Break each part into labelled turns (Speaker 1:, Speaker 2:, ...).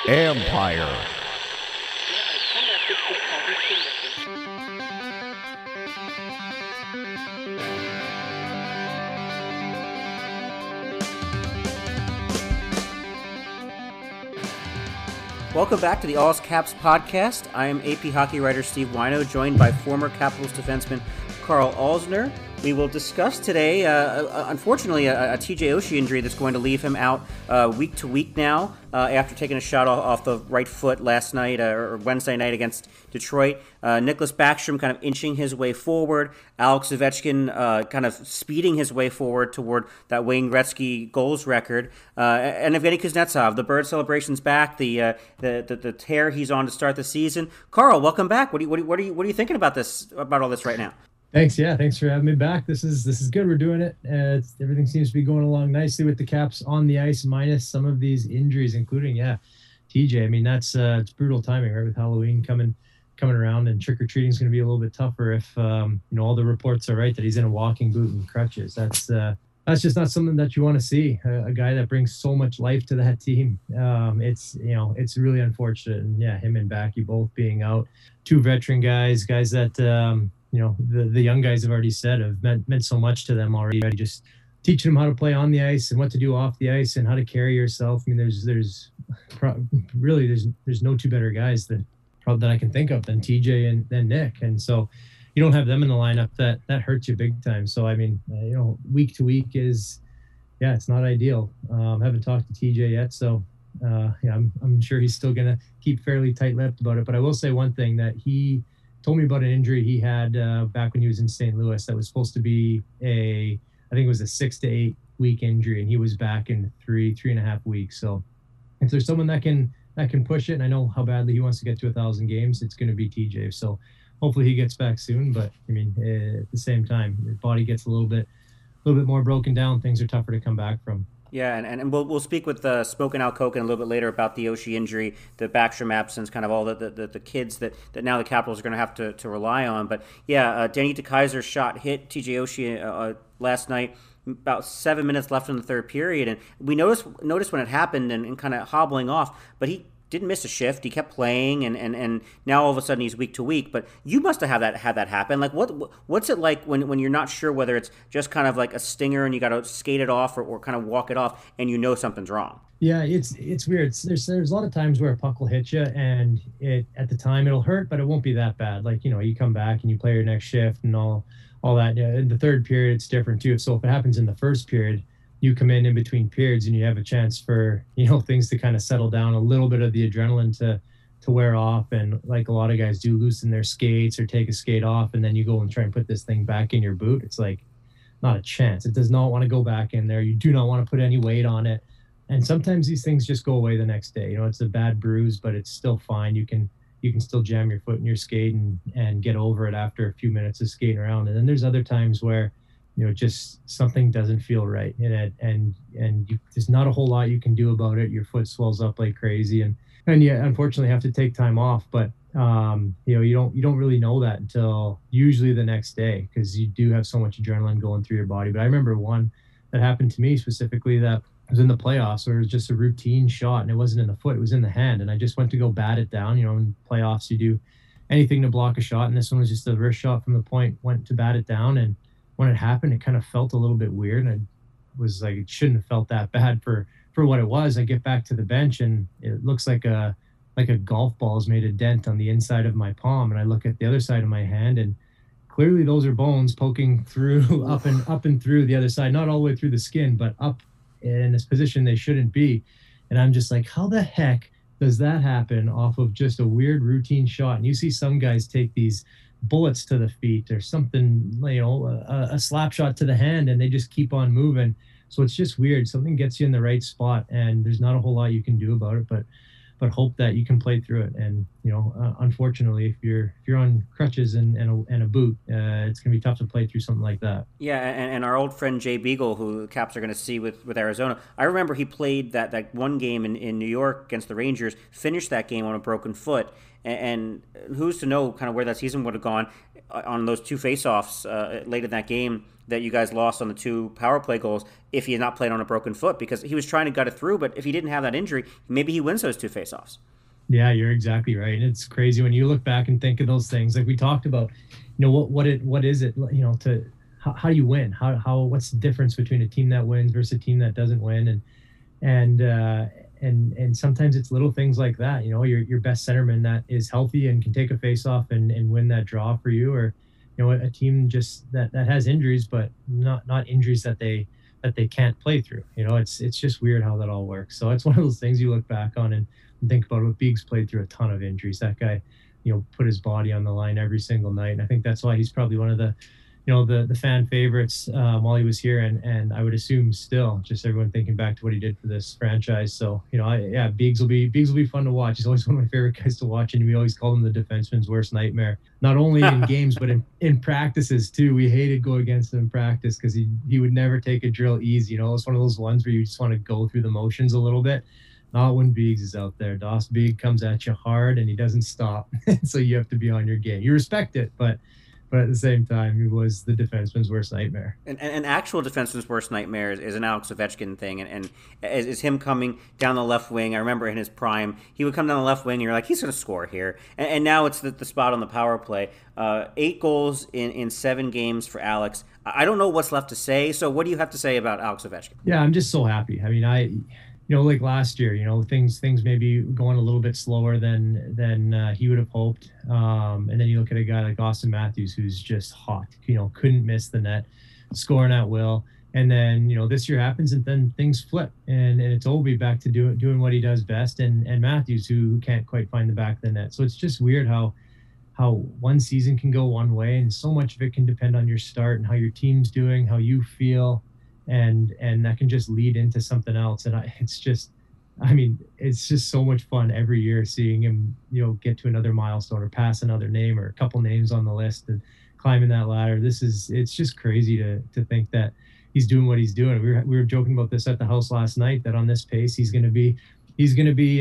Speaker 1: Empire.
Speaker 2: Welcome back to the All Caps podcast. I am AP hockey writer Steve Wino, joined by former Capitals defenseman Carl Alsner. We will discuss today, unfortunately, a TJ Oshie injury that's going to leave him out week to week now after taking a shot off the right foot last night or Wednesday night against Detroit. Nicholas Backstrom kind of inching his way forward. Alex Ovechkin kind of speeding his way forward toward that Wayne Gretzky goals record. And Evgeny Kuznetsov, the bird celebration's back. The tear he's on to start the season. Carl, welcome back. What are you thinking about all this right now?
Speaker 3: Thanks. Yeah, thanks for having me back. This is good. We're doing it. Everything seems to be going along nicely with the Caps on the ice, minus some of these injuries, including TJ. I mean, that's it's brutal timing, right? With Halloween coming around, and trick or treating is going to be a little bit tougher if all the reports are right that he's in a walking boot and crutches. That's just not something that you want to see. A guy that brings so much life to that team. It's really unfortunate. And yeah, him and Backy both being out. Two veteran guys that. The young guys have already said have meant so much to them already. Just teaching them how to play on the ice and what to do off the ice and how to carry yourself. I mean, there's no two better guys that I can think of than TJ and then Nick. And so you don't have them in the lineup, that hurts you big time. So, I mean, week to week it's not ideal. Haven't talked to TJ yet. So, I'm sure he's still going to keep fairly tight-lipped about it. But I will say one thing, that he told me about an injury he had back when he was in St. Louis that was supposed to be I think it was a 6 to 8 week injury, and he was back in 3.5 weeks. So if there's someone that can push it, and I know how badly he wants to get to 1,000 games, it's going to be TJ. So hopefully he gets back soon. But I mean, at the same time, your body gets a little bit more broken down. Things are tougher to come back from.
Speaker 2: Yeah, and we'll speak with Smokin Al Koken a little bit later about the Oshie injury, the Backstrom absence, kind of all the kids that now the Capitals are going to have to rely on. But yeah, Danny DeKeyser's shot hit TJ Oshie last night. About 7 minutes left in the third period, and we noticed when it happened and kind of hobbling off, but he didn't miss a shift. He kept playing, and now all of a sudden he's week to week. But you must have had that happen. Like, what's it like when you're not sure whether it's just kind of like a stinger and you got to skate it off or kind of walk it off, and you know something's wrong?
Speaker 3: Yeah, it's weird. There's a lot of times where a puck will hit you, and at the time it'll hurt, but it won't be that bad. Like, you come back and you play your next shift and all that. Yeah, in the third period, it's different too. So if it happens in the first period, you come in between periods and you have a chance for, things to kind of settle down, a little bit of the adrenaline to wear off. And like a lot of guys do, loosen their skates or take a skate off. And then you go and try and put this thing back in your boot. It's like, not a chance. It does not want to go back in there. You do not want to put any weight on it. And sometimes these things just go away the next day. It's a bad bruise, but it's still fine. You can still jam your foot in your skate and get over it after a few minutes of skating around. And then there's other times where, just something doesn't feel right in it, and there's not a whole lot you can do about it. Your foot swells up like crazy, and you unfortunately have to take time off. But you don't really know that until usually the next day, because you do have so much adrenaline going through your body. But I remember one that happened to me specifically that was in the playoffs, where it was just a routine shot, and it wasn't in the foot, it was in the hand, and I just went to go bat it down. In playoffs you do anything to block a shot, and this one was just a wrist shot from the point, went to bat it down, and when it happened, it kind of felt a little bit weird. And I was like, it shouldn't have felt that bad for what it was. I get back to the bench, and it looks like a golf ball has made a dent on the inside of my palm. And I look at the other side of my hand, and clearly those are bones poking through, up and through the other side, not all the way through the skin, but up in this position they shouldn't be. And I'm just like, how the heck does that happen off of just a weird routine shot? And you see some guys take these bullets to the feet or something, a slap shot to the hand, and they just keep on moving. So it's just weird. Something gets you in the right spot, and there's not a whole lot you can do about it, but hope that you can play through it. And unfortunately, if you're on crutches and a boot, it's gonna be tough to play through something like that.
Speaker 2: Yeah, and our old friend Jay Beagle, who the Caps are going to see with Arizona, I remember he played that one game in New York against the Rangers, finished that game on a broken foot, and who's to know kind of where that season would have gone. on those two faceoffs late in that game that you guys lost on the two power play goals if he had not played on a broken foot, because he was trying to gut it through. But if he didn't have that injury, maybe he wins those two faceoffs.
Speaker 3: Yeah, you're exactly right. And it's crazy when you look back and think of those things like we talked about. What is it? To how do you win? How what's the difference between a team that wins versus a team that doesn't win? And sometimes it's little things like that. Your best centerman that is healthy and can take a face-off and win that draw for you, or a team just that has injuries, but not injuries that they can't play through. It's just weird how that all works. So it's one of those things you look back on and think about. What Beegs played through a ton of injuries. That guy, put his body on the line every single night, and I think that's why he's probably one of the the fan favorites while he was here, and I would assume still just everyone thinking back to what he did for this franchise. So Beegs will be fun to watch. He's always one of my favorite guys to watch, and we always call him the defenseman's worst nightmare. Not only in games but in practices too. We hated going against him in practice because he would never take a drill easy. It's one of those ones where you just want to go through the motions a little bit. Not when Beegs is out there. Doss Beeg comes at you hard and he doesn't stop. So you have to be on your game. You respect it, but at the same time, he was the defenseman's worst nightmare.
Speaker 2: And an actual defenseman's worst nightmare is an Alex Ovechkin thing, and is him coming down the left wing. I remember in his prime, he would come down the left wing, and you're like, he's going to score here. And now it's the spot on the power play. 8 goals in 7 games for Alex. I don't know what's left to say. So what do you have to say about Alex Ovechkin?
Speaker 3: Yeah, I'm just so happy. I mean, like last year, things maybe going a little bit slower than he would have hoped. And then you look at a guy like Austin Matthews, who's just hot, couldn't miss the net, scoring at will. And then, this year happens and then things flip and it's Ovi back to doing what he does best. And Matthews, who can't quite find the back of the net. So it's just weird how one season can go one way and so much of it can depend on your start and how your team's doing, how you feel. And that can just lead into something else. And it's just so much fun every year seeing him, get to another milestone or pass another name or a couple names on the list and climbing that ladder. It's just crazy to think that he's doing what he's doing. We were joking about this at the house last night, that on this pace, he's going to be,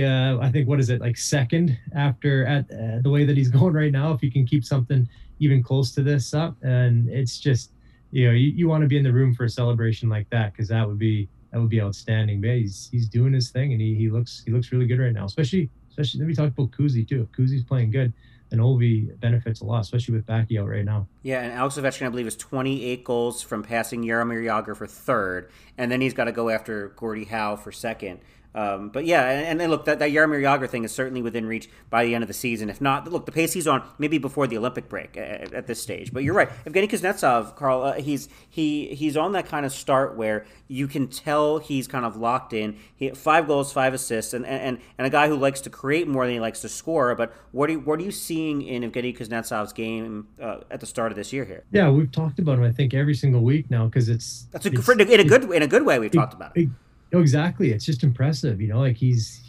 Speaker 3: I think, what is it, like second after at the way that he's going right now, if he can keep something even close to this up. And it's just, you want to be in the room for a celebration like that, because that would be outstanding. But he's doing his thing and he looks really good right now. Especially then we talked about Kuzi too. If Kuzi's playing good, then Ovi benefits a lot, especially with Backy out right now.
Speaker 2: Yeah, and Alex Ovechkin, I believe, is 28 goals from passing Jaromir Jagr for third, and then he's got to go after Gordie Howe for second. But yeah, and then look, that Jaromir Jagr thing is certainly within reach by the end of the season. If not, look, the pace he's on, maybe before the Olympic break at this stage. But you're right, Evgeny Kuznetsov, Carl, he's on that kind of start where you can tell he's kind of locked in. He 5 goals, 5 assists, and a guy who likes to create more than he likes to score. But what are you seeing in Evgeny Kuznetsov's game at the start of this year here?
Speaker 3: Yeah, we've talked about him, I think, every single week now, because in
Speaker 2: a good way we've talked about it.
Speaker 3: No, exactly. It's just impressive, like he's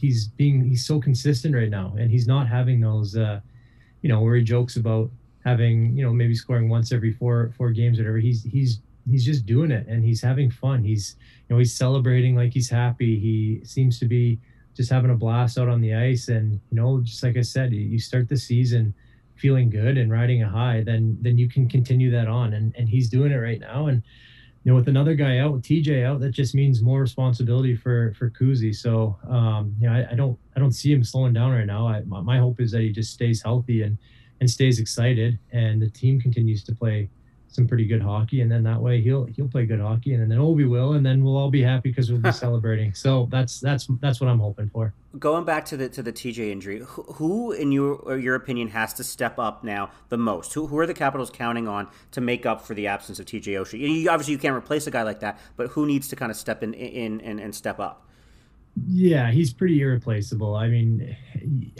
Speaker 3: so consistent right now, and he's not having those, where he jokes about having, maybe scoring once every four games, or whatever. He's just doing it, and he's having fun. He's celebrating like he's happy. He seems to be just having a blast out on the ice, and just like I said, you start the season feeling good and riding a high, then you can continue that on, and he's doing it right now. And with another guy out, with TJ out, that just means more responsibility for Kuzi. So, I don't see him slowing down right now. My hope is that he just stays healthy and stays excited, and the team continues to play some pretty good hockey, and then that way he'll play good hockey, and then Ovi will, and then we'll all be happy because we'll be celebrating. So that's what I'm hoping for.
Speaker 2: Going back to the TJ injury, who in your opinion has to step up now the most? Who are the Capitals counting on to make up for the absence of TJ Oshie? Obviously, you can't replace a guy like that, but who needs to kind of step in and step up?
Speaker 3: Yeah, he's pretty irreplaceable. I mean,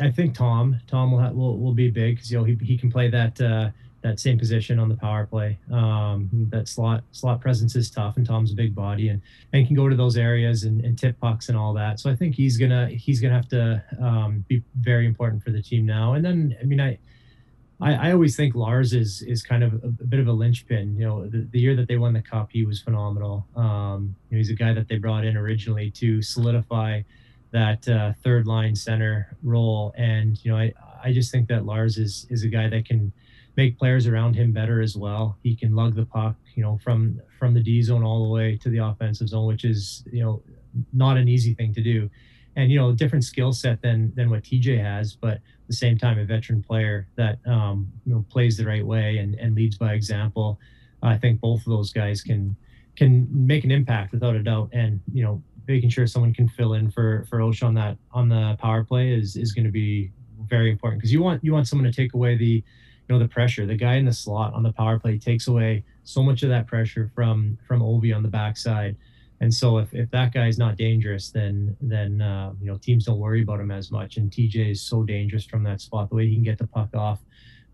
Speaker 3: I think Tom will be big because he can play that same position on the power play. That slot presence is tough, and Tom's a big body and can go to those areas and tip pucks and all that. So I think he's gonna have to be very important for the team now. And then, I mean, I always think Lars is kind of a bit of a linchpin. The year that they won the cup, he was phenomenal. He's a guy that they brought in originally to solidify that third line center role. And I just think that Lars is a guy that can make players around him better as well. He can lug the puck, from the D zone all the way to the offensive zone, which is, not an easy thing to do. And, different skill set than what TJ has, but at the same time, a veteran player that, plays the right way and leads by example. I think both of those guys can make an impact without a doubt. And, making sure someone can fill in for Oshie on the power play is going to be very important, because you want someone to take away the pressure. The guy in the slot on the power play takes away so much of that pressure from Ovi on the backside. And so if that guy is not dangerous, then teams don't worry about him as much. And TJ is so dangerous from that spot. The way he can get the puck off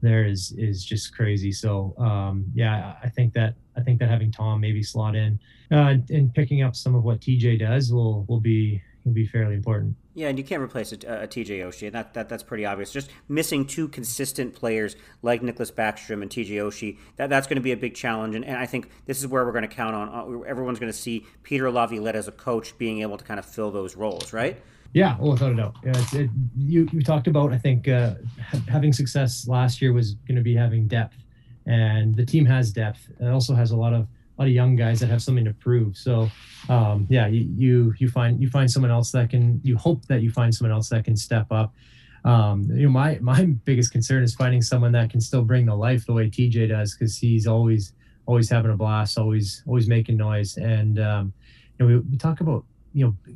Speaker 3: there is just crazy. So I think that having Tom maybe slot in and picking up some of what TJ does will be fairly important.
Speaker 2: Yeah, and you can't replace a TJ Oshie, and that's pretty obvious. Just missing two consistent players like Nicklas Backstrom and TJ Oshie, that's going to be a big challenge. And I think this is where we're going to count on. Everyone's going to see Peter Laviolette as a coach being able to kind of fill those roles, right?
Speaker 3: Yeah, without a doubt. You talked about, I think, having success last year was going to be having depth, and the team has depth. It also has a lot of young guys that have something to prove. So, you find someone else that can. You hope that you find someone else that can step up. My biggest concern is finding someone that can still bring the life the way TJ does, because he's always having a blast, always making noise. And we talk about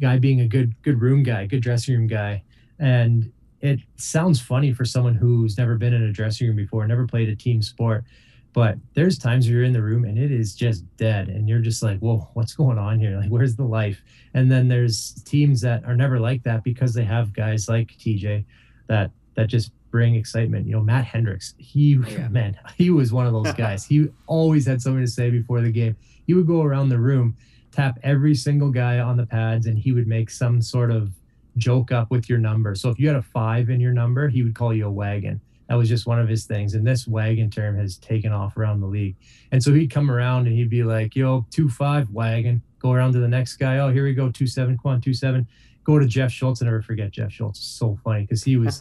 Speaker 3: guy being a good room guy, good dressing room guy, and it sounds funny for someone who's never been in a dressing room before, never played a team sport. But there's times where you're in the room and it is just dead, and you're just like, whoa, what's going on here? Like, where's the life? And then there's teams that are never like that because they have guys like TJ that just bring excitement. Matt Hendricks, he was one of those guys. He always had something to say before the game. He would go around the room, tap every single guy on the pads, and he would make some sort of joke up with your number. So if you had a 5 in your number, he would call you a wagon. That was just one of his things. And this wagon term has taken off around the league. And so he'd come around and he'd be like, 2-5 wagon. Go around to the next guy. Oh, here we go. 2-7. Come on, 2-7. Go to Jeff Schultz. I never forget Jeff Schultz. It's so funny because he was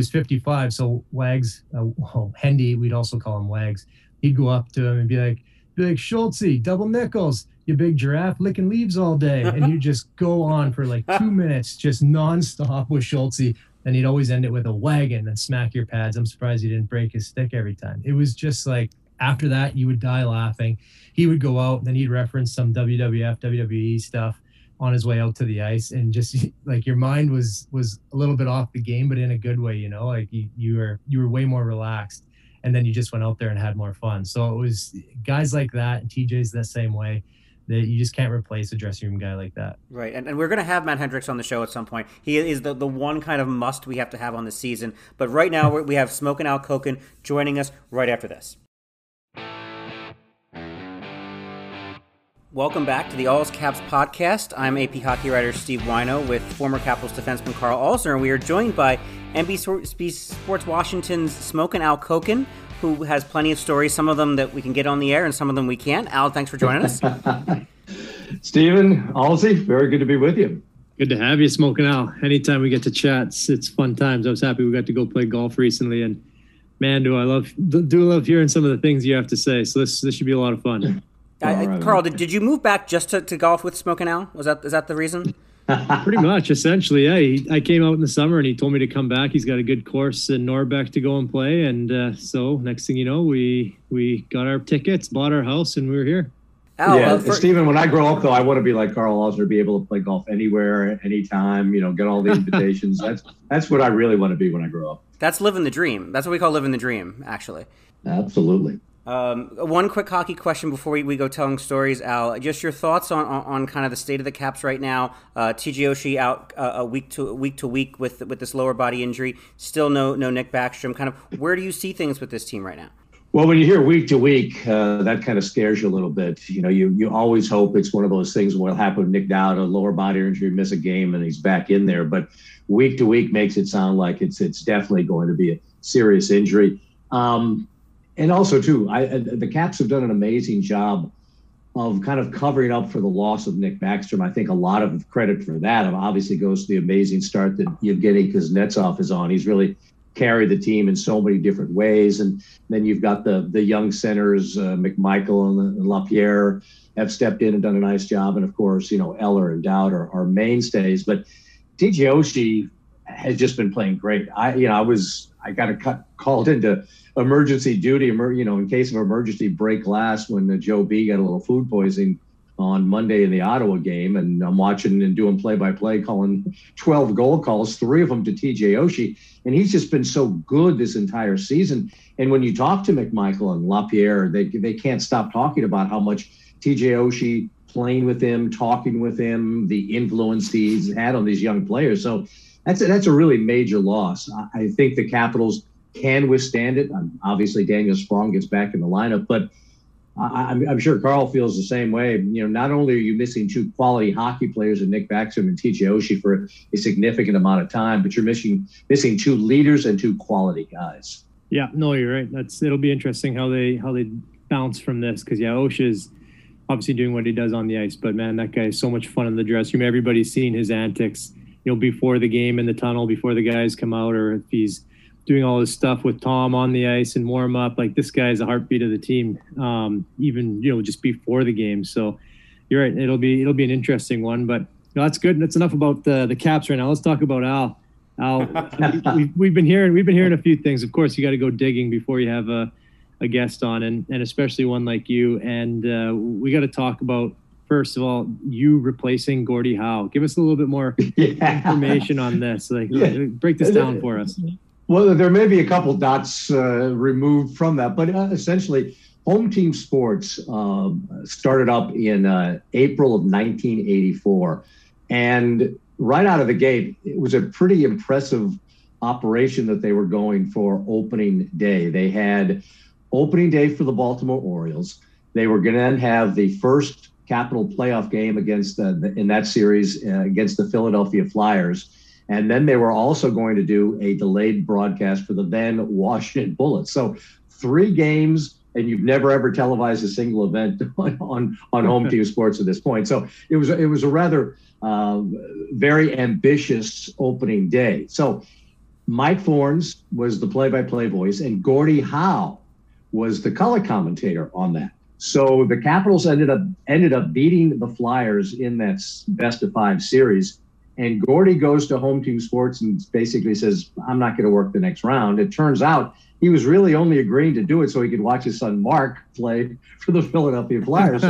Speaker 3: 55. So Wags, Hendy, we'd also call him Wags. He'd go up to him and be like, Schultzy, double nickels, you big giraffe, licking leaves all day. And you just go on for like 2 minutes, just nonstop with Schultzy. And he'd always end it with a wagon and smack your pads. I'm surprised he didn't break his stick every time. It was just like, after that, you would die laughing. He would go out, and then he'd reference some WWF, WWE stuff on his way out to the ice. And just like your mind was a little bit off the game, but in a good way, like you were way more relaxed. And then you just went out there and had more fun. So it was guys like that, and TJ's the same way. That you just can't replace a dressing room guy like that.
Speaker 2: Right, and we're going to have Matt Hendricks on the show at some point. He is the one kind of must we have to have on the season. But right now we have Smokin Al Koken joining us right after this. Welcome back to the All's Caps podcast. I'm AP hockey writer Steve Wino with former Capitals defenseman Carl Alzner, and we are joined by NBC Sports Washington's Smokin Al Koken, who has plenty of stories, some of them that we can get on the air and some of them we can't. Al, thanks for joining us.
Speaker 1: Stephen, Alzi, very good to be with you.
Speaker 3: Good to have you, Smokin Al. Anytime we get to chat, it's fun times. I was happy we got to go play golf recently, and man, do I love hearing some of the things you have to say. So this should be a lot of fun.
Speaker 2: Carl, did you move back just to golf with Smokin Al? Is that the reason?
Speaker 3: Pretty much, essentially, yeah. I came out in the summer and he told me to come back. He's got a good course in Norbeck to go and play, and so next thing you know, we got our tickets, bought our house, and we were here.
Speaker 1: Stephen, when I grow up, though, I want to be like Carl Alzner, be able to play golf anywhere, anytime, get all the invitations. That's what I really want to be when I grow up.
Speaker 2: That's living the dream. That's what we call living the dream, actually.
Speaker 1: Absolutely.
Speaker 2: One quick hockey question before we go telling stories, Al. Just your thoughts on kind of the state of the Caps right now. TJ Oshie out week to week with this lower body injury. Still no Nick Backstrom. Kind of where do you see things with this team right now?
Speaker 1: Well, when you hear week to week, that kind of scares you a little bit. You always hope it's one of those things what'll happen with Nick Dowd, a lower body injury, miss a game, and he's back in there. But week to week makes it sound like it's definitely going to be a serious injury. And also, too, the Caps have done an amazing job of kind of covering up for the loss of Nick Backstrom. I think a lot of credit for that obviously goes to the amazing start that Yevgeny Kuznetsov is on. He's really carry the team in so many different ways. And then you've got the young centers, McMichael and LaPierre have stepped in and done a nice job. And of course, Eller and Dowd are mainstays. But TJ Oshie has just been playing great. I got called into emergency duty, in case of emergency, break glass when Joe B got a little food poisoning on Monday in the Ottawa game. And I'm watching and doing play-by-play, calling 12 goal calls, 3 of them to TJ Oshie. And he's just been so good this entire season. And when you talk to McMichael and LaPierre, they can't stop talking about how much TJ Oshie playing with him, talking with him, the influence he's had on these young players. So that's a really major loss. I think the Capitals can withstand it. Obviously, Daniel Sprong gets back in the lineup, but I'm sure Carl feels the same way. Not only are you missing 2 quality hockey players in Nick Backstrom and TJ Oshie for a significant amount of time, but you're missing 2 leaders and 2 quality guys.
Speaker 3: Yeah, no, you're right. It'll be interesting how they bounce from this, because Oshie is obviously doing what he does on the ice, but man, that guy is so much fun in the dressing room. Everybody's seen his antics, before the game in the tunnel, before the guys come out, or if he's doing all his stuff with Tom on the ice and warm up. Like, this guy is a heartbeat of the team, even just before the game. So you're right, it'll be an interesting one. But that's good. That's enough about the Caps right now. Let's talk about Al. We've been hearing a few things. Of course, you got to go digging before you have a guest on, and especially one like you. And we got to talk about, first of all, you replacing Gordie Howe. Give us a little bit more information on this. Break this down for us.
Speaker 1: Well, there may be a couple dots removed from that, but essentially, Home Team Sports started up in April of 1984. And right out of the gate, it was a pretty impressive operation that they were going for opening day. They had opening day for the Baltimore Orioles. They were going to then have the first Capital playoff game against in that series against the Philadelphia Flyers. And then they were also going to do a delayed broadcast for the then Washington Bullets. So 3 games, and you've never ever televised a single event on Home Team Sports at this point. So it was a rather very ambitious opening day. So Mike Fornes was the play-by-play voice, and Gordie Howe was the color commentator on that. So the Capitals ended up beating the Flyers in that best-of-5 series. And Gordie goes to Home Team Sports and basically says, I'm not going to work the next round. It turns out he was really only agreeing to do it so he could watch his son Mark play for the Philadelphia Flyers.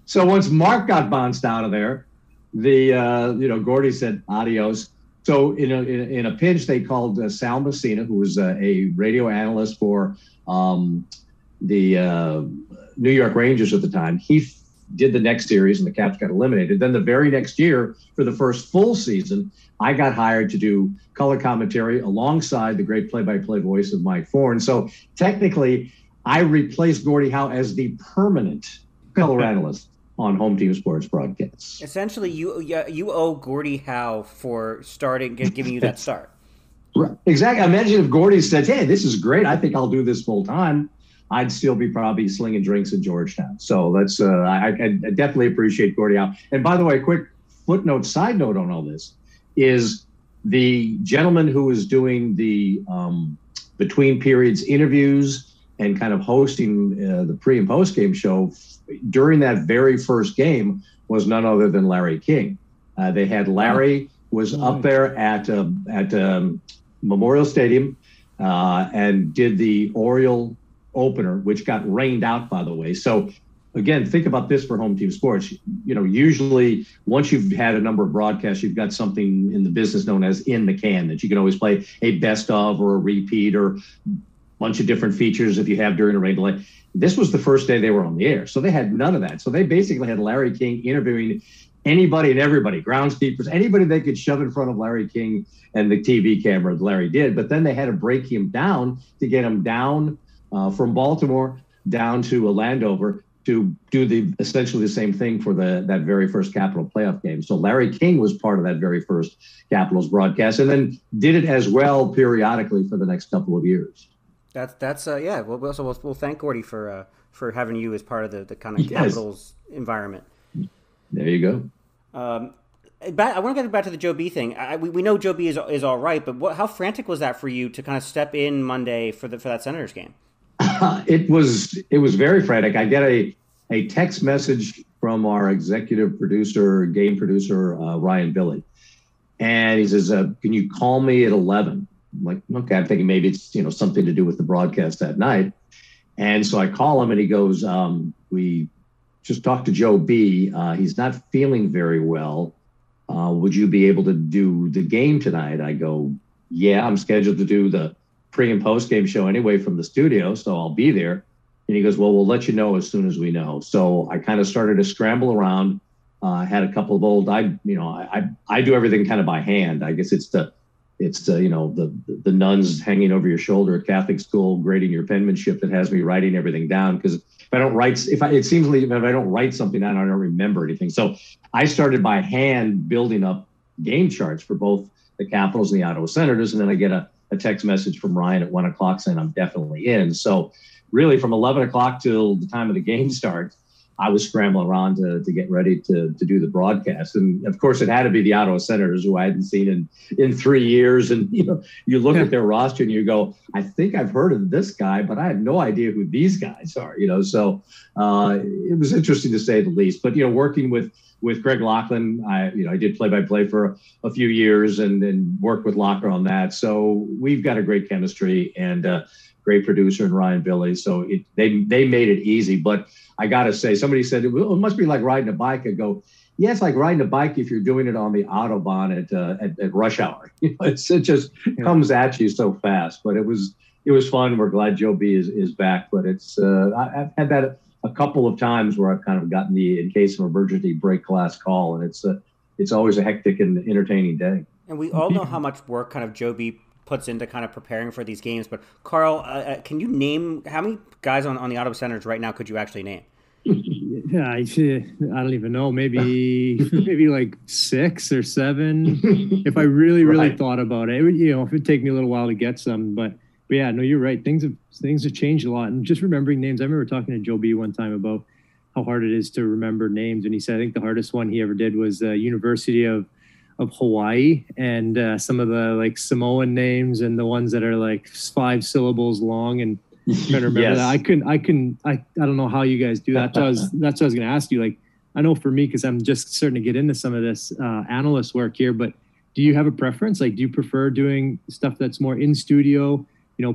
Speaker 1: So once Mark got bounced out of there, Gordie said adios. So in a pinch, they called Sal Messina, who was a radio analyst for the New York Rangers at the time. He did the next series, and the Caps got eliminated. Then the very next year, for the first full season, I got hired to do color commentary alongside the great play-by-play voice of Mike Fornes. So technically, I replaced Gordie Howe as the permanent color analyst on Home Team Sports broadcasts.
Speaker 2: Essentially, you owe Gordie Howe for giving you that start.
Speaker 1: Right. Exactly. Imagine if Gordie said, hey, this is great. I think I'll do this full time. I'd still be probably slinging drinks in Georgetown. So that's I definitely appreciate Gordie Howe. And by the way, a quick side note on all this is the gentleman who was doing the between periods interviews and kind of hosting the pre and post game show during that very first game was none other than Larry King. They had Larry was up there at Memorial Stadium and did the Oriole opener, which got rained out, by the way. So again, think about this for Home Team Sports. Usually once you've had a number of broadcasts, you've got something in the business known as in the can that you can always play a best of or a repeat or a bunch of different features if you have during a rain delay. This was the first day they were on the air, so they had none of that. So they basically had Larry King interviewing anybody and everybody, groundskeepers, anybody they could shove in front of Larry King and the TV camera that Larry did. But then they had to break him down to get him down from Baltimore down to Landover to do essentially the same thing for that very first Capital playoff game. So Larry King was part of that very first Capitals broadcast, and then did it as well periodically for the next couple of years.
Speaker 2: That's yeah. We'll thank Gordie for having you as part of the kind of Capitals environment.
Speaker 1: There you go.
Speaker 2: I want to get back to the Joe B thing. We know Joe B is all right, but how frantic was that for you to kind of step in Monday for that Senators game?
Speaker 1: It was very frantic. I get a text message from our executive producer, game producer, Ryan Billy. And he says, can you call me at 11? I'm like, okay, I'm thinking maybe it's, something to do with the broadcast that night. And so I call him and he goes, we just talked to Joe B. He's not feeling very well. Would you be able to do the game tonight? I go, yeah, I'm scheduled to do the pre and post game show anyway from the studio. So I'll be there. And he goes, well, we'll let you know as soon as we know. So I kind of started to scramble around. I had a couple of old, I do everything kind of by hand. I guess it's the nuns hanging over your shoulder at Catholic school, grading your penmanship that has me writing everything down. Because if I don't write something down, I don't remember anything. So I started by hand building up game charts for both the Capitals and the Ottawa Senators. And then I get a text message from Ryan at 1 o'clock saying I'm definitely in. So really from 11 o'clock till the time of the game starts, I was scrambling around to get ready to do the broadcast. And of course it had to be the Ottawa Senators, who I hadn't seen in 3 years. And, you look at their roster and you go, I think I've heard of this guy, but I have no idea who these guys are, so it was interesting to say the least. But, working with Greg Laughlin, I did play-by-play for a few years and worked with Locker on that. So we've got a great chemistry and great producer in Ryan Billy. So they made it easy. But I got to say, somebody said, well, it must be like riding a bike. I go, yeah, it's like riding a bike if you're doing it on the Autobahn at rush hour. It just comes at you so fast. But it was fun. We're glad Joe B is back. But it's I've had that a couple of times where I've kind of gotten the in case of emergency break glass call, and it's always a hectic and entertaining day.
Speaker 2: And we all know how much work kind of Joe B puts into kind of preparing for these games. But Carl, can you name how many guys on the Ottawa Senators right now could you actually name?
Speaker 3: Yeah, I don't even know. Maybe like 6 or 7. If I really thought about it, if it'd take me a little while to get some. But yeah, no, you're right. Things have changed a lot. And just remembering names, I remember talking to Joe B one time about how hard it is to remember names. And he said, I think the hardest one he ever did was University of Hawaii, and some of the like Samoan names and the ones that are like 5 syllables long. And trying to remember that. I don't know how you guys do that. That's what I was going to ask you. Like, I know for me, because I'm just starting to get into some of this analyst work here, but do you have a preference? Like, do you prefer doing stuff that's more in studio,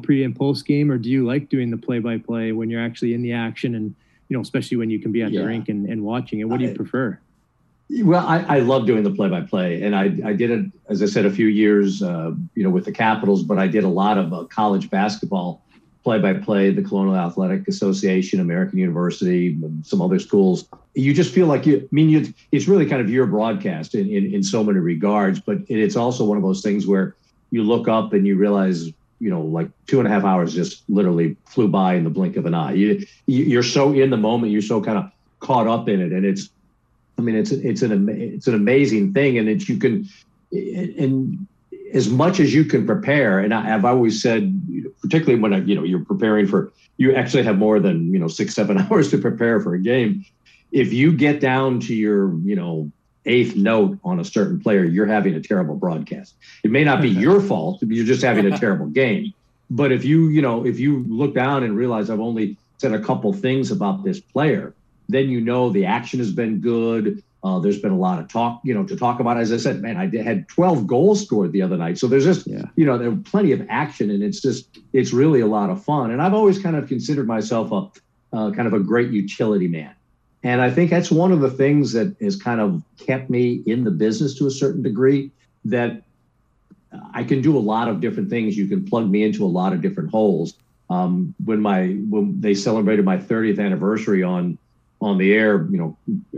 Speaker 3: pre and post game, or do you like doing the play-by-play when you're actually in the action and, especially when you can be at the rink and watching it? What do you prefer?
Speaker 1: Well, I love doing the play-by-play, and I did it, as I said, a few years, with the Capitals, but I did a lot of college basketball play-by-play, the Colonial Athletic Association, American University, some other schools. You just feel like it's really kind of your broadcast in so many regards, but it's also one of those things where you look up and you realize, like 2.5 hours just literally flew by in the blink of an eye. You're so in the moment, you're so kind of caught up in it, and it's an amazing thing, and you can, and as much as you can prepare, and I've always said, particularly when you're preparing you actually have more than 6-7 hours to prepare for a game. If you get down to your 8th note on a certain player, you're having a terrible broadcast. It may not be your fault; you're just having a terrible game. But if you look down and realize I've only said a couple things about this player, then the action has been good. There's been a lot of talk, to talk about. As I said, man, I had 12 goals scored the other night. So there's just, there were plenty of action, and it's really a lot of fun. And I've always kind of considered myself kind of a great utility man. And I think that's one of the things that has kind of kept me in the business to a certain degree, that I can do a lot of different things. You can plug me into a lot of different holes. When they celebrated my 30th anniversary on the air,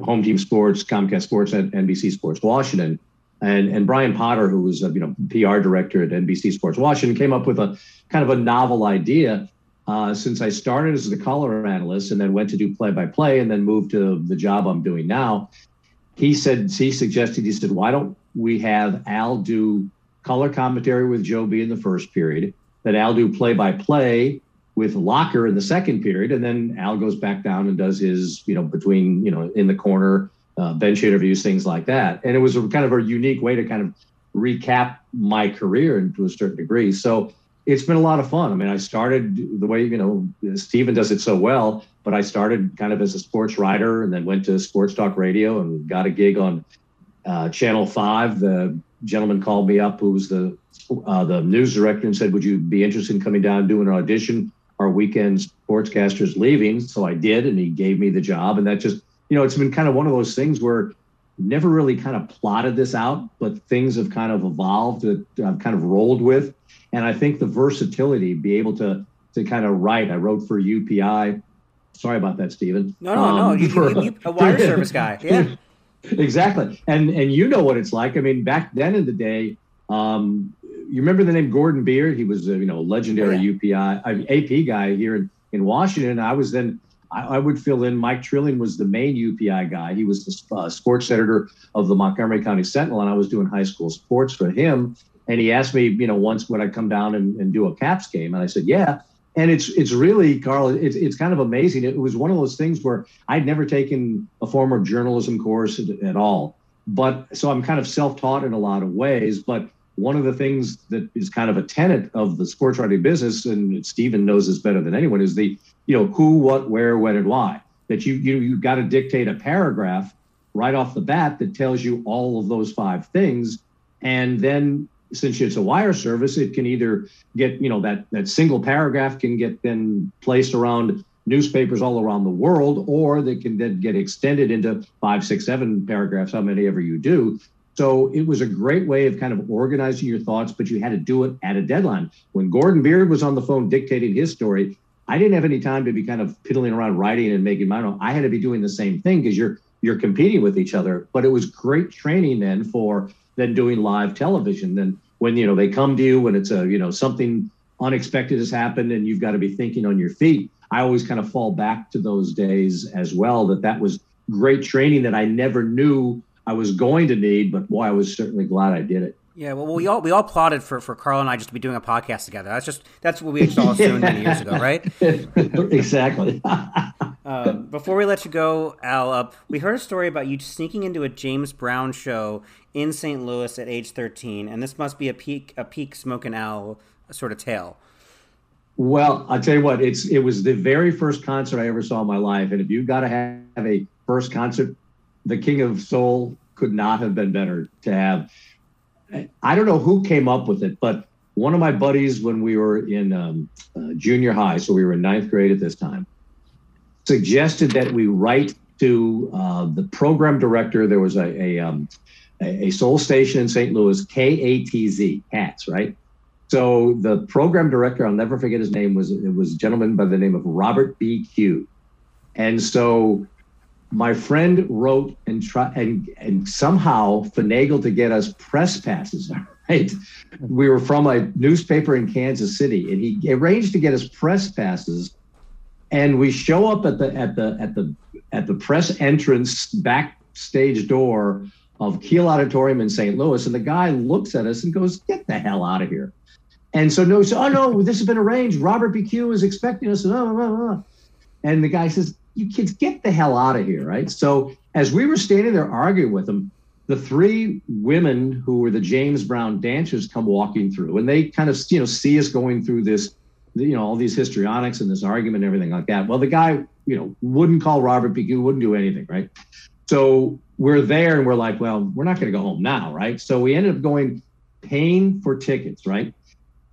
Speaker 1: Home Team Sports, Comcast Sports, and NBC Sports Washington, and Brian Potter, who was PR director at NBC Sports Washington, came up with a kind of a novel idea. Since I started as the color analyst and then went to do play-by-play and then moved to the job I'm doing now, he suggested, why don't we have Al do color commentary with Joe B in the first period, then Al do play-by-play with Locker in the second period, and then Al goes back down and does his, between, in the corner bench interviews, things like that. And it was a kind of a unique way to kind of recap my career to a certain degree. So it's been a lot of fun. I mean, I started the way, Stephen does it so well, but I started kind of as a sports writer and then went to Sports Talk Radio and got a gig on Channel 5. The gentleman called me up who was the news director and said, would you be interested in coming down and doing an audition? Our weekend sportscaster's leaving. So I did, and he gave me the job. And that just, it's been kind of one of those things where never really kind of plotted this out, but things have kind of evolved that I've kind of rolled with. And I think the versatility, be able to kind of write. I wrote for UPI. Sorry about that, Stephen.
Speaker 2: No. You a wire service guy. Yeah.
Speaker 1: Exactly. And you know what it's like. I mean, back then in the day, you remember the name Gordon Beard? He was a legendary UPI AP guy here in Washington. I would fill in. Mike Trillian was the main UPI guy. He was the sports editor of the Montgomery County Sentinel, and I was doing high school sports for him. And he asked me, once would I come down and do a Caps game? And I said, yeah. And it's really, Carl, it's kind of amazing. It was one of those things where I'd never taken a formal journalism course at all. But so I'm kind of self-taught in a lot of ways. But one of the things that is kind of a tenet of the sports writing business, and Stephen knows this better than anyone, is the, who, what, where, when, and why. That you've got to dictate a paragraph right off the bat that tells you all of those 5 things. And then since it's a wire service, it can either get, that single paragraph can get then placed around newspapers all around the world, or they can then get extended into 5, 6, 7 paragraphs, how many ever you do. So it was a great way of kind of organizing your thoughts, but you had to do it at a deadline. When Gordon Beard was on the phone dictating his story, I didn't have any time to be kind of piddling around writing and making mine own. I had to be doing the same thing because you're competing with each other. But it was great training then for then doing live television. Then when, they come to you when it's something unexpected has happened and you've got to be thinking on your feet. I always kind of fall back to those days as well, that was great training that I never knew I was going to need, but boy, I was certainly glad I did it.
Speaker 2: Yeah, well, we all plotted for Carl and I just to be doing a podcast together. That's what we all assumed many years ago, right?
Speaker 1: Exactly.
Speaker 2: Before we let you go, Al, we heard a story about you sneaking into a James Brown show in St. Louis at age 13, and this must be a peak Smokin Al sort of tale.
Speaker 1: Well, I'll tell you what, it was the very first concert I ever saw in my life, and if you've got to have a first concert, the King of Soul could not have been better to have. I don't know who came up with it, but one of my buddies when we were in junior high, so we were in 9th grade at this time, suggested that we write to the program director. There was a soul station in St. Louis, KATZ, Cats, right? So the program director, I'll never forget his name, was a gentleman by the name of Robert B. Q. And so my friend wrote and somehow finagled to get us press passes. Right, we were from a newspaper in Kansas City, and he arranged to get us press passes. And we show up at the press entrance backstage door of Kiel Auditorium in St. Louis, and the guy looks at us and goes, "Get the hell out of here!" And so oh no, this has been arranged. Robert B. Q is expecting us. And the guy says, "You kids, get the hell out of here!" Right. So as we were standing there arguing with him, the 3 women who were the James Brown dancers come walking through, and they kind of see us going through this, all these histrionics and this argument and everything like that. Well, the guy wouldn't call Robert B. Q, wouldn't do anything, right? So we're there and we're like, well, we're not going to go home now, right? So we ended up paying for tickets, right?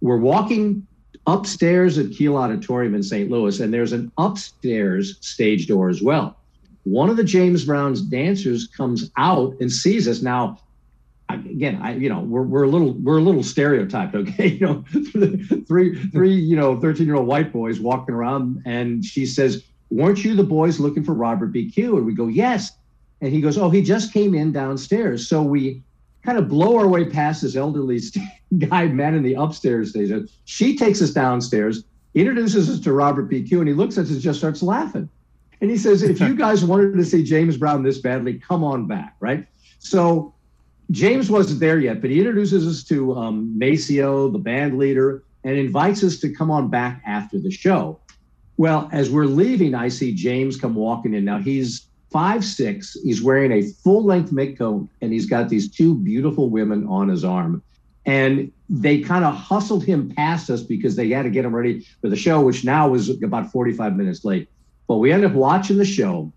Speaker 1: We're walking upstairs at Kiel Auditorium in St. Louis, and there's an upstairs stage door as well. One of the James Brown's dancers comes out and sees us. Now, again, we're a little stereotyped, okay? 3 13-year-old white boys walking around, and she says, "Weren't you the boys looking for Robert B. Q?" And we go, "Yes." And he goes, "Oh, he just came in downstairs." So we kind of blow our way past this elderly man in the upstairs station. She takes us downstairs, introduces us to Robert B. Q, and he looks at us and just starts laughing. And he says, "If you guys wanted to see James Brown this badly, come on back," right? So James wasn't there yet, but he introduces us to Maceo, the band leader, and invites us to come on back after the show. Well, as we're leaving, I see James come walking in. Now, he's 5'6". He's wearing a full-length mink coat, and he's got these two beautiful women on his arm. And they kind of hustled him past us because they had to get him ready for the show, which now was about 45 minutes late. But we ended up watching the show.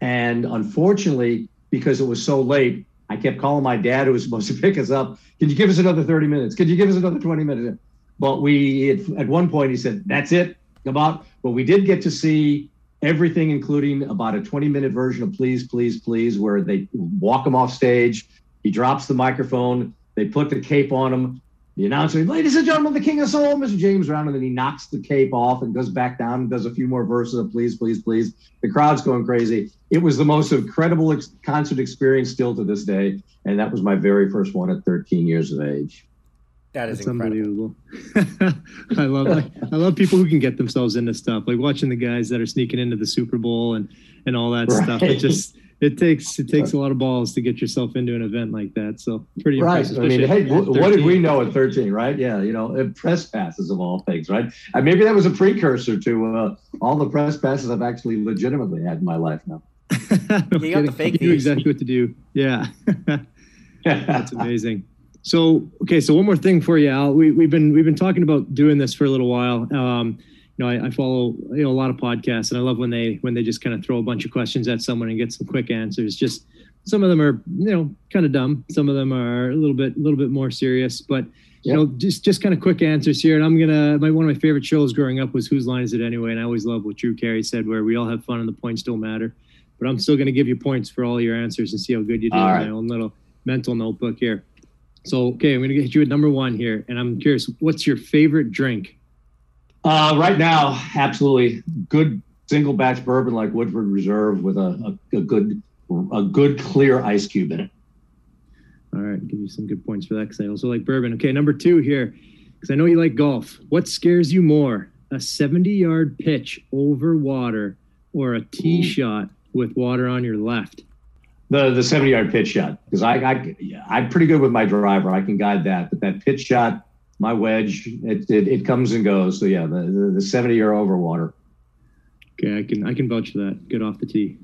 Speaker 1: And unfortunately, because it was so late, I kept calling my dad, who was supposed to pick us up. Can you give us another 30 minutes? Can you give us another 20 minutes? But at one point he said, that's it. But we did get to see everything, including about a 20-minute version of Please, Please, Please, where they walk him off stage. He drops the microphone. They put the cape on him. The announcer, ladies and gentlemen, the King of Soul, Mr. James Brown, and then he knocks the cape off and goes back down and does a few more verses of Please, Please, Please. The crowd's going crazy. It was the most incredible concert experience still to this day, and that was my very first one at 13 years of age.
Speaker 2: That's
Speaker 3: unbelievable. I love people who can get themselves into stuff, like watching the guys that are sneaking into the Super Bowl and all that stuff. It takes a lot of balls to get yourself into an event like that. So pretty impressive.
Speaker 1: I mean, hey, what did we know at 13, right? Yeah, press passes of all things, right? Maybe that was a precursor to all the press passes I've actually legitimately had in my life now.
Speaker 2: You got the fake.
Speaker 3: You knew exactly what to do. Yeah, that's amazing. So one more thing for you, Al. We've been talking about doing this for a little while. I follow a lot of podcasts, and I love when they just kind of throw a bunch of questions at someone and get some quick answers. Just some of them are kind of dumb, some of them are a little bit more serious, but just kind of quick answers here. And one of my favorite shows growing up was Whose Line Is It Anyway? And I always love what Drew Carey said, where we all have fun and the points don't matter. But I'm still going to give you points for all your answers and see how good you do in my own little mental notebook here. So, I'm going to get you at number one here, and I'm curious, what's your favorite drink?
Speaker 1: Right now, absolutely good single batch bourbon like Woodford Reserve with a good clear ice cube in it.
Speaker 3: All right, give you some good points for that because I also like bourbon. Okay, number two here, because I know you like golf. What scares you more, a 70-yard pitch over water or a tee shot with water on your left?
Speaker 1: The 70-yard pitch shot, because I'm pretty good with my driver. I can guide that, but that pitch shot, my wedge, it comes and goes. So yeah, the 70-yard over water.
Speaker 3: Okay, I can vouch for that. Good off the tee.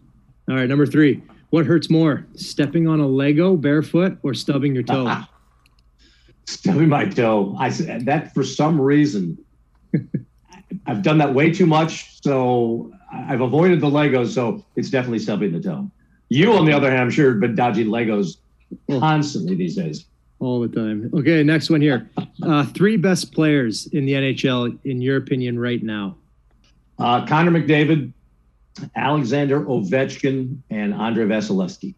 Speaker 3: All right, number three. What hurts more, stepping on a Lego barefoot or stubbing your toe?
Speaker 1: Stubbing my toe. I said that for some reason. I've done that way too much, so I've avoided the Legos. So it's definitely stubbing the toe. You, on the other hand, I'm sure, have been dodging Legos constantly these days.
Speaker 3: All the time. Okay, next one here. Three best players in the NHL, in your opinion, right now.
Speaker 1: Connor McDavid, Alexander Ovechkin, and Andrei Vasilevsky.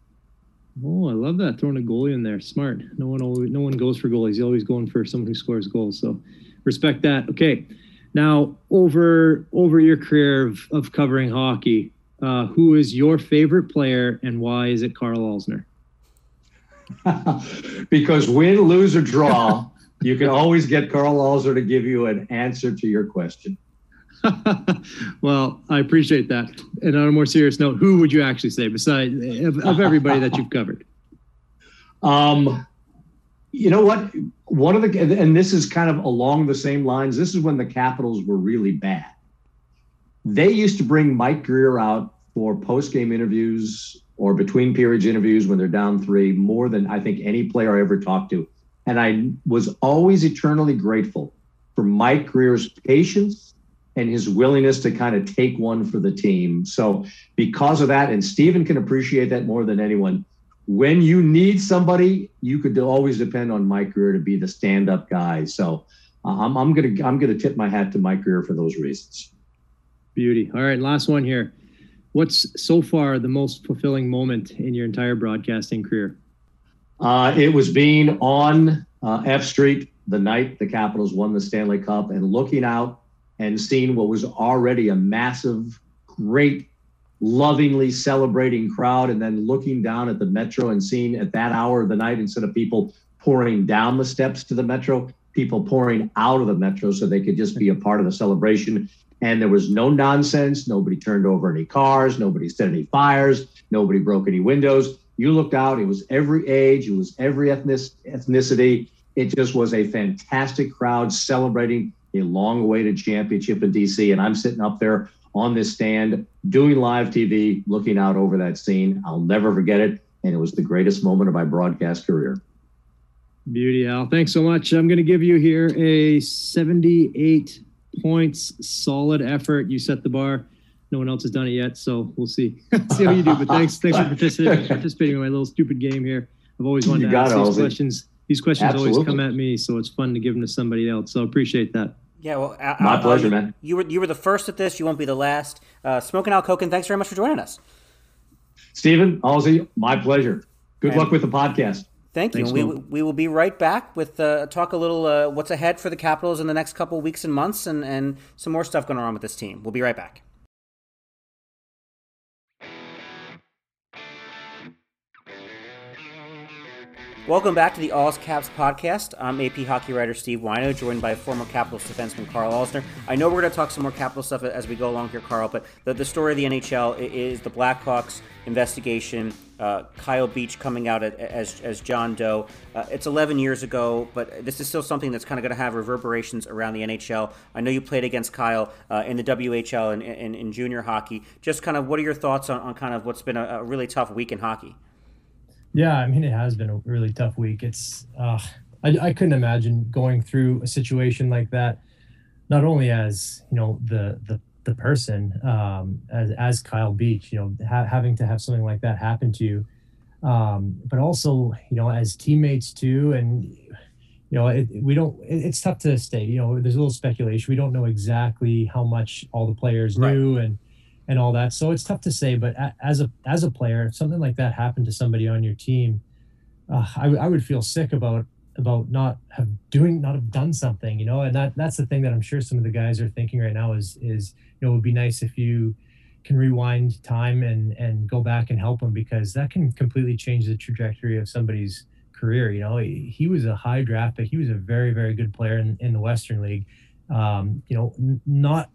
Speaker 3: Oh, I love that. Throwing a goalie in there. Smart. No one goes for goalies. You're always going for someone who scores goals. So respect that. Okay. Now, over your career of covering hockey, who is your favorite player and why is it Karl Alzner?
Speaker 1: Because win, lose, or draw, you can always get Karl Alzner to give you an answer to your question.
Speaker 3: Well, I appreciate that. And on a more serious note, who would you actually say besides of everybody that you've covered?
Speaker 1: You know what? One of the, and this is kind of along the same lines. This is when the Capitals were really bad. They used to bring Mike Greer out for post-game interviews or between periods interviews when they're down 3, more than I think any player I ever talked to. And I was always eternally grateful for Mike Greer's patience and his willingness to kind of take one for the team. So because of that, and Steven can appreciate that more than anyone, when you need somebody, you could always depend on Mike Greer to be the stand-up guy. So I'm gonna tip my hat to Mike Greer for those reasons.
Speaker 3: Beauty. All right, last one here. What's so far the most fulfilling moment in your entire broadcasting career?
Speaker 1: It was being on F Street the night the Capitals won the Stanley Cup and looking out and seeing what was already a massive, great, lovingly celebrating crowd, and then looking down at the Metro and seeing at that hour of the night, instead of people pouring down the steps to the Metro, people pouring out of the Metro so they could just be a part of the celebration. And there was no nonsense. Nobody turned over any cars. Nobody set any fires. Nobody broke any windows. You looked out. It was every age. It was every ethnicity. It just was a fantastic crowd celebrating a long-awaited championship in D.C. And I'm sitting up there on this stand, doing live TV, looking out over that scene. I'll never forget it. And it was the greatest moment of my broadcast career.
Speaker 4: Beauty, Al. Thanks so much. I'm going to give you here a 78 points, solid effort. You set the bar. No one else has done it yet, so we'll see. See how you do. But thanks for participating in my little stupid game here. I've always wanted to ask these questions. These questions always come at me, so it's fun to give them to somebody else. So appreciate that.
Speaker 2: Yeah, well,
Speaker 1: my pleasure, man.
Speaker 2: You were the first at this. You won't be the last. Smokin Al Koken, thanks very much for joining us.
Speaker 1: Stephen, Halsey, my pleasure. Good luck with the podcast.
Speaker 2: Thank you. We will be right back with talk a little what's ahead for the Capitals in the next couple of weeks and months, and some more stuff going on with this team. We'll be right back. Welcome back to the All's Caps podcast. I'm AP hockey writer Steve Wino, joined by former Capitals defenseman Carl Alsner. I know we're going to talk some more Capitals stuff as we go along here, Carl, but the story of the NHL is the Blackhawks investigation, Kyle Beach coming out as John Doe. It's 11 years ago, but this is still something that's kind of going to have reverberations around the NHL. I know you played against Kyle in the WHL and in junior hockey. Just kind of what are your thoughts on kind of what's been a really tough week in hockey?
Speaker 3: Yeah, I mean, it has been a really tough week. It's I couldn't imagine going through a situation like that, not only as, you know, the person, as Kyle Beach, you know, having to have something like that happen to you, but also, you know, as teammates too. And, you know, it's tough to state, you know, there's a little speculation. We don't know exactly how much all the players knew and all that. So it's tough to say, but as a player, if something like that happened to somebody on your team, I would feel sick about not have done something, you know. And that's the thing that I'm sure some of the guys are thinking right now is, you know, it would be nice if you can rewind time and go back and help them, because that can completely change the trajectory of somebody's career. You know, he was a high draft pick. He was a very, very good player in the Western League. You know, not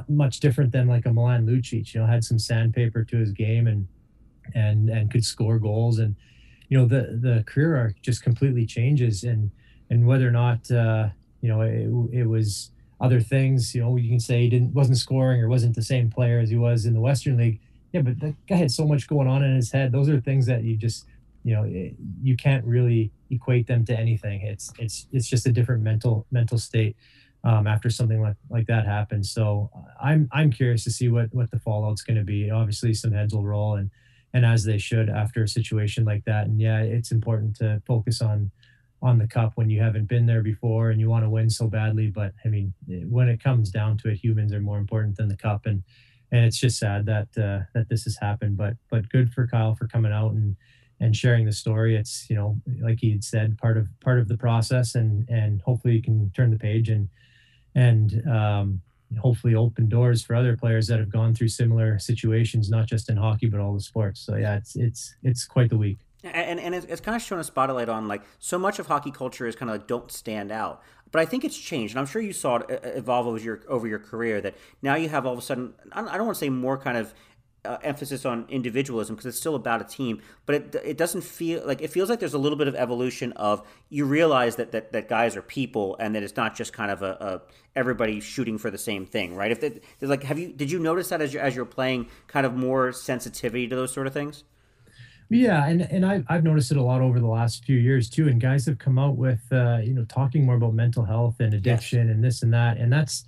Speaker 3: much different than like a Milan Lucic, you know, had some sandpaper to his game and could score goals. And, you know, the career arc just completely changes. And whether or not, you know, it was other things, you know, you can say he wasn't scoring or wasn't the same player as he was in the Western League. Yeah, but that guy had so much going on in his head. Those are things that you just, you know, you can't really equate them to anything. It's just a different mental state. After something like that happens. So I'm curious to see what the fallout's going to be. Obviously some heads will roll and as they should after a situation like that. And yeah, it's important to focus on the cup when you haven't been there before and you want to win so badly. But I mean, when it comes down to it, humans are more important than the cup. And it's just sad that this has happened, but good for Kyle for coming out and sharing the story. It's, you know, like he had said, part of the process, and hopefully you can turn the page and hopefully open doors for other players that have gone through similar situations, not just in hockey, but all the sports. So yeah, it's quite the week.
Speaker 2: And it's kind of shown a spotlight on, like, so much of hockey culture is kind of like don't stand out. But I think it's changed, and I'm sure you saw it evolve over your career, that now you have all of a sudden, I don't want to say more kind of emphasis on individualism, because it's still about a team, but it doesn't feel like, it feels like there's a little bit of evolution of, you realize that guys are people, and that it's not just kind of a everybody shooting for the same thing, right? Did you notice that as you're playing, kind of more sensitivity to those sort of things?
Speaker 3: Yeah, and I've noticed it a lot over the last few years too. And guys have come out with you know, talking more about mental health and addiction and this and that, and that's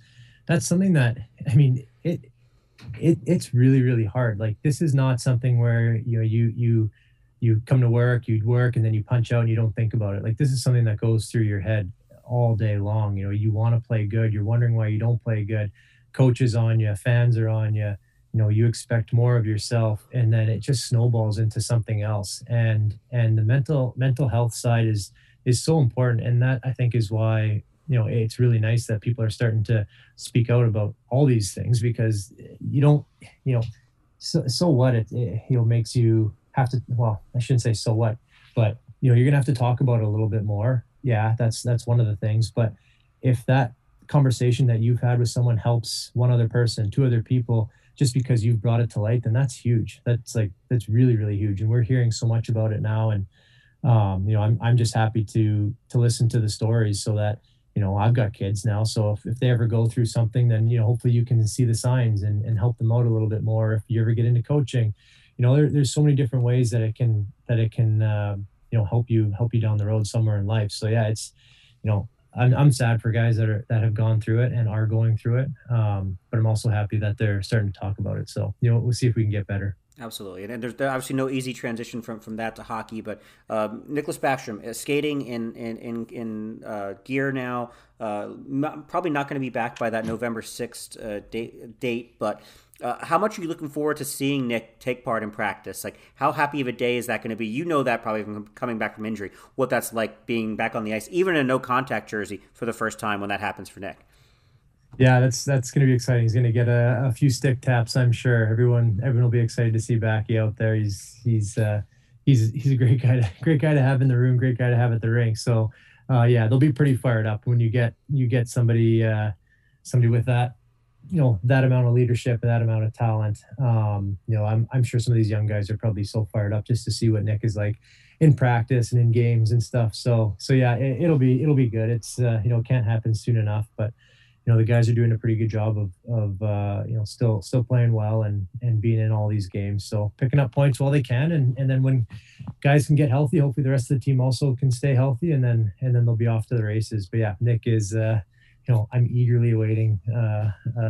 Speaker 3: something that, I mean, it's really, really hard. Like, this is not something where, you know, you come to work, you'd work, and then you punch out and you don't think about it. Like, this is something that goes through your head all day long. You know, you want to play good, you're wondering why you don't play good, coaches on you, fans are on you, you know, you expect more of yourself, and then it just snowballs into something else. And the mental health side is so important. And that, I think, is why, you know, it's really nice that people are starting to speak out about all these things, because you don't, you know, so what, it you know, makes you have to, well, I shouldn't say so what, but, you know, you're gonna have to talk about it a little bit more. Yeah, that's one of the things. But if that conversation that you've had with someone helps one other person, two other people, just because you've brought it to light, then that's huge. That's really, really huge. And we're hearing so much about it now. And you know, I'm just happy to listen to the stories, so that, I've got kids now, so if they ever go through something, then hopefully you can see the signs and help them out a little bit more. If you ever get into coaching, there's so many different ways that it can help you down the road somewhere in life. So yeah, it's I'm sad for guys that have gone through it and are going through it, but I'm also happy that they're starting to talk about it. So we'll see if we can get better.
Speaker 2: Absolutely, and there's obviously no easy transition from that to hockey. But Nicholas Backstrom skating in gear now, probably not going to be back by that November 6th date. But how much are you looking forward to seeing Nick take part in practice? Like, how happy of a day is that going to be? That probably from coming back from injury, what that's like being back on the ice, even in a no contact jersey for the first time when that happens for Nick.
Speaker 3: Yeah, that's going to be exciting. He's going to get a few stick taps, I'm sure. Everyone will be excited to see Backy out there. He's a great guy to have in the room, great guy to have at the rink. So they'll be pretty fired up when you get somebody with that that amount of leadership and that amount of talent. I'm sure some of these young guys are probably so fired up just to see what Nick is like in practice and in games and stuff. So yeah, it'll be good. It's can't happen soon enough, but the guys are doing a pretty good job of still playing well and being in all these games. So picking up points while they can, and then when guys can get healthy, hopefully the rest of the team also can stay healthy, and then they'll be off to the races. But yeah, Nick is I'm eagerly awaiting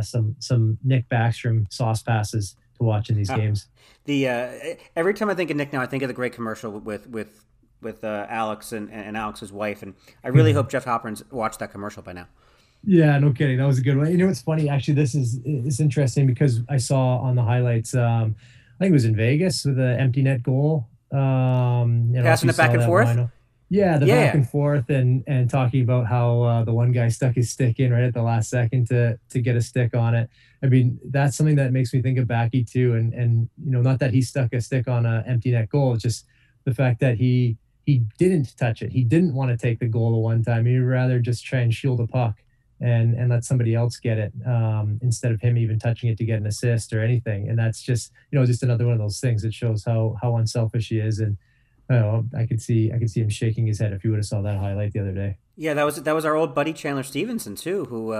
Speaker 3: some Nick Backstrom sauce passes to watch in these games.
Speaker 2: Every time I think of Nick now, I think of the great commercial with Alex and Alex's wife, and I really hope Jeff Halpern's watched that commercial by now.
Speaker 3: Yeah, no kidding. That was a good one. It's funny, actually. It's interesting because I saw on the highlights. I think it was in Vegas with an empty net goal.
Speaker 2: Passing it back and forth.
Speaker 3: Back and forth and talking about how the one guy stuck his stick in right at the last second to get a stick on it. I mean, that's something that makes me think of Backy too. And not that he stuck a stick on an empty net goal, it's just the fact that he didn't touch it. He didn't want to take the goal the one time. He'd rather just try and shield a puck and let somebody else get it instead of him even touching it to get an assist or anything. And that's just just another one of those things that shows how unselfish he is. And I could see him shaking his head if you would have saw that highlight the other day. Yeah,
Speaker 2: that was our old buddy Chandler Stevenson too, who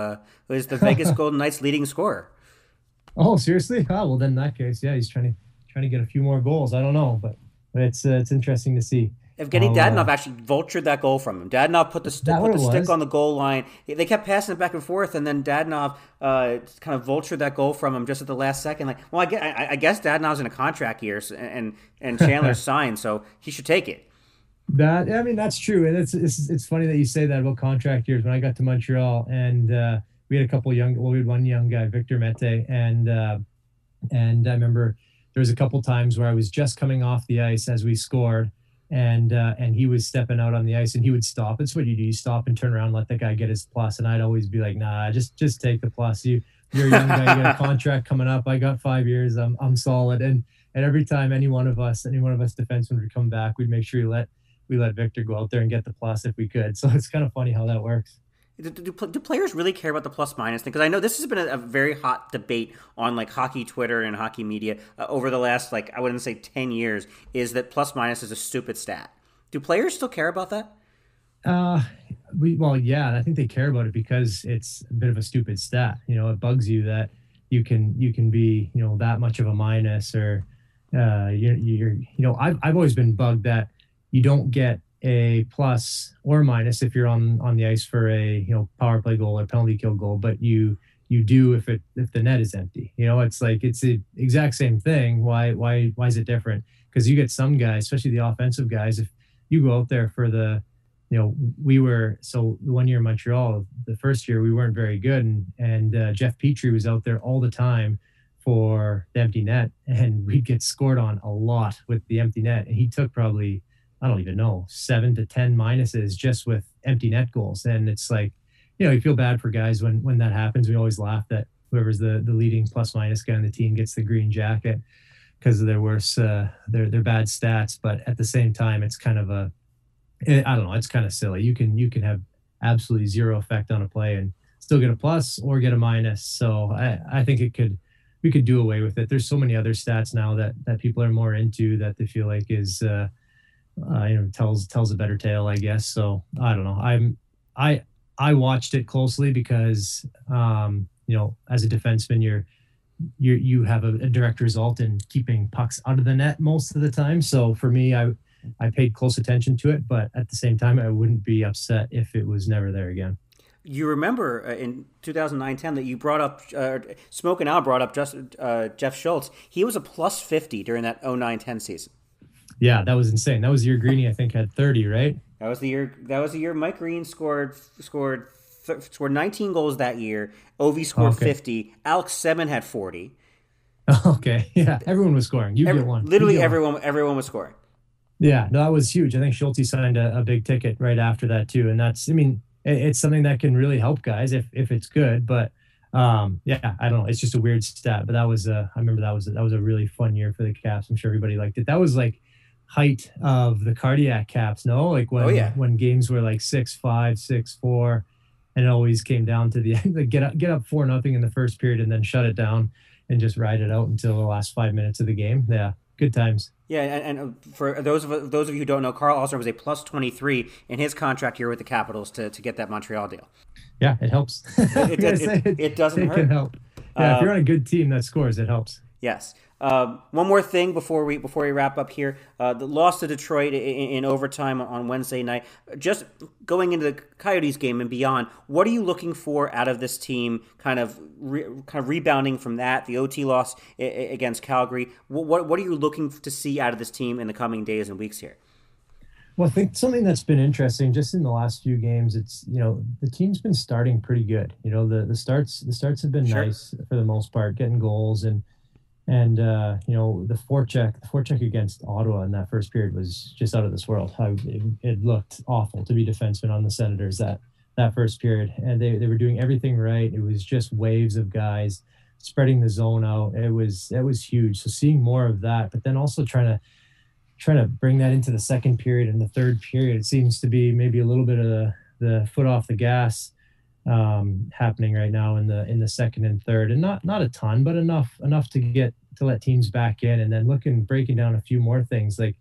Speaker 2: is the Vegas Golden Knights leading scorer.
Speaker 3: Oh, seriously? Oh, well, then in that case, yeah, he's trying to get a few more goals. I don't know, but it's interesting to see.
Speaker 2: Evgeny Dadonov actually vultured that goal from him. Dadonov put the stick on the goal line. They kept passing it back and forth, and then Dadonov kind of vultured that goal from him just at the last second. Like, well, I guess Dadonov's in a contract year, and Chandler's signed, so he should take it.
Speaker 3: That's true, and it's funny that you say that about contract years. When I got to Montreal, and we had we had one young guy, Victor Mete, and I remember there was a couple times where I was just coming off the ice as we scored. And he was stepping out on the ice and he would stop. It's what you do. You stop and turn around, and let the guy get his plus. And I'd always be like, nah, just take the plus. You're a young guy, you got a contract coming up. I got 5 years. I'm solid. And every time any one of us defensemen would come back, we'd make sure we let Victor go out there and get the plus if we could. So it's kind of funny how that works.
Speaker 2: Do players really care about the plus minus thing? Because I know this has been a very hot debate on like hockey Twitter and hockey media over the last I wouldn't say 10 years. Is that plus minus is a stupid stat? Do players still care about that?
Speaker 3: Yeah, I think they care about it because it's a bit of a stupid stat. It bugs you that you can be that much of a minus, or I've always been bugged that you don't get a plus or minus if you're on the ice for a power play goal or penalty kill goal, but you do if the net is empty. It's like it's the exact same thing. Why is it different? Because you get some guys, especially the offensive guys, if you go out there for the the 1 year in Montreal, the first year we weren't very good, and Jeff Petrie was out there all the time for the empty net, and we'd get scored on a lot with the empty net, and he took probably, I don't even know, 7 to 10 minuses just with empty net goals. And it's like, you feel bad for guys when that happens. We always laugh that whoever's the leading plus minus guy on the team gets the green jacket because of their worse, their bad stats. But at the same time, it's kind of I don't know, it's kind of silly. You can have absolutely zero effect on a play and still get a plus or get a minus. So I think we could do away with it. There's so many other stats now that people are more into that they feel like is, tells a better tale, I guess. So I don't know. I watched it closely because, as a defenseman, you have a direct result in keeping pucks out of the net most of the time. So for me, I paid close attention to it, but at the same time, I wouldn't be upset if it was never there again.
Speaker 2: You remember in 2009-10 that you brought up, Smokin Al brought up Jeff Schultz. He was a plus 50 during that 09-10 season.
Speaker 3: Yeah, that was insane. That was the year Greeny, I think, had 30, right?
Speaker 2: That was the year Mike Green scored 19 goals that year. Ovi scored 50. Alex Semin had 40.
Speaker 3: Okay, yeah, everyone was scoring. You get one.
Speaker 2: Literally everyone was scoring.
Speaker 3: Yeah, no, that was huge. I think Schulte signed a big ticket right after that too, and it's something that can really help guys if it's good. But I don't know. It's just a weird stat, but I remember that was a really fun year for the Caps. I'm sure everybody liked it. That was like height of the cardiac Caps, no? Like when games were like 6-5, 6-4, and it always came down to the end. Get up 4-0 in the first period and then shut it down and just ride it out until the last 5 minutes of the game. Yeah, good times.
Speaker 2: Yeah, and for those of you who don't know, Karl Alzner was a plus 23 in his contract year with the Capitals to get that Montreal deal.
Speaker 3: Yeah, it helps.
Speaker 2: It doesn't hurt.
Speaker 3: It can help. Yeah, if you're on a good team that scores, it helps.
Speaker 2: Yes. One more thing before we wrap up here. The loss to Detroit in overtime on Wednesday night. Just going into the Coyotes game and beyond, what are you looking for out of this team? Kind of rebounding from that, the OT loss against Calgary. What are you looking to see out of this team in the coming days and weeks here?
Speaker 3: Well, I think something that's been interesting just in the last few games, it's, the team's been starting pretty good. The starts have been nice for the most part, getting goals and the forecheck against Ottawa in that first period was just out of this world. It looked awful to be defenseman on the Senators that first period, and they were doing everything right. It was just waves of guys spreading the zone out. It was huge. So seeing more of that, but then also trying to bring that into the second period and the third period. It seems to be maybe a little bit of the foot off the gas happening right now in the second and third, and not a ton, but enough to let teams back in. And then breaking down a few more things like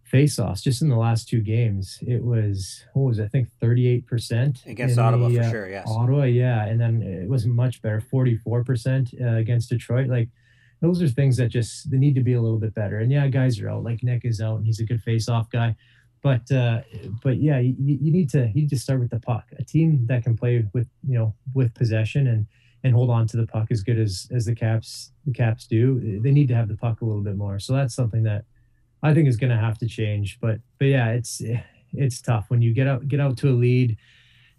Speaker 3: face-offs. Just in the last two games, it was, I think 38%
Speaker 2: against Ottawa for sure. Yes,
Speaker 3: Ottawa, yeah, and then it was much better, 44% against Detroit. Like, those are things that they need to be a little bit better. And yeah, guys are out. Like Nick is out, and he's a good face-off guy. But yeah, you need to start with the puck. A team that can play with possession and hold on to the puck as good as the Caps do, they need to have the puck a little bit more. So that's something that I think is going to have to change. But yeah, it's tough when you get out to a lead.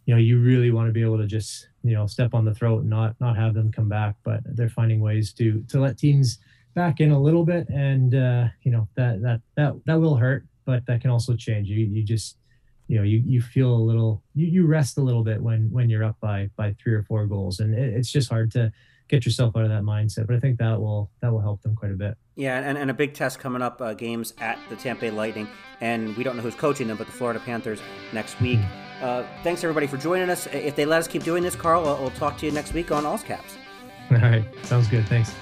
Speaker 3: You really want to be able to just step on the throat and not have them come back. But they're finding ways to let teams back in a little bit, and that will hurt. But that can also change. You just, you feel a little, you rest a little bit when you're up by 3 or 4 goals, and it's just hard to get yourself out of that mindset. But I think that will help them quite a bit.
Speaker 2: Yeah, and a big test coming up, games at the Tampa Bay Lightning, and we don't know who's coaching them, but the Florida Panthers next week. Thanks everybody for joining us. If they let us keep doing this, Karl, we'll talk to you next week on All's Caps.
Speaker 3: All right, sounds good. Thanks.